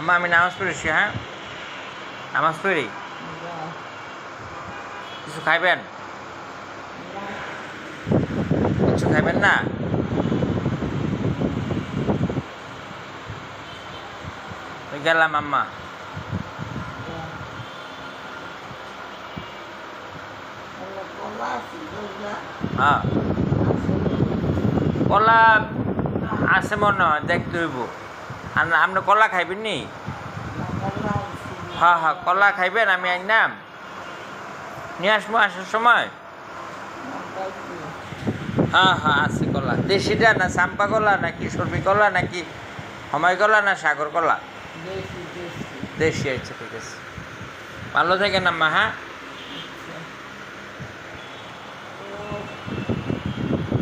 আম্মা আমি নামাজ পড়েছি, হ্যাঁ নামাজ পড়ি। কিছু খাইবেন? কিছু খাইবেন না? গেলাম আম্মা। হ্যাঁ কলা আছে মনে হয়, দেখতে হইব। আপনি কলা খাইবেন নি? হ্যাঁ হ্যাঁ কলা খাইবেন, আমি আইনাম নিয়ে আসবো আসার সময়। হ্যাঁ হ্যাঁ আছে কলা। দেশিটা না চাম্পা কলা নাকি সর্বি কলা নাকি সময় কলা না সাগর কলা? দেশি আছে, ঠিক আছে। ভালো থাকেন আম্মা, হ্যাঁ।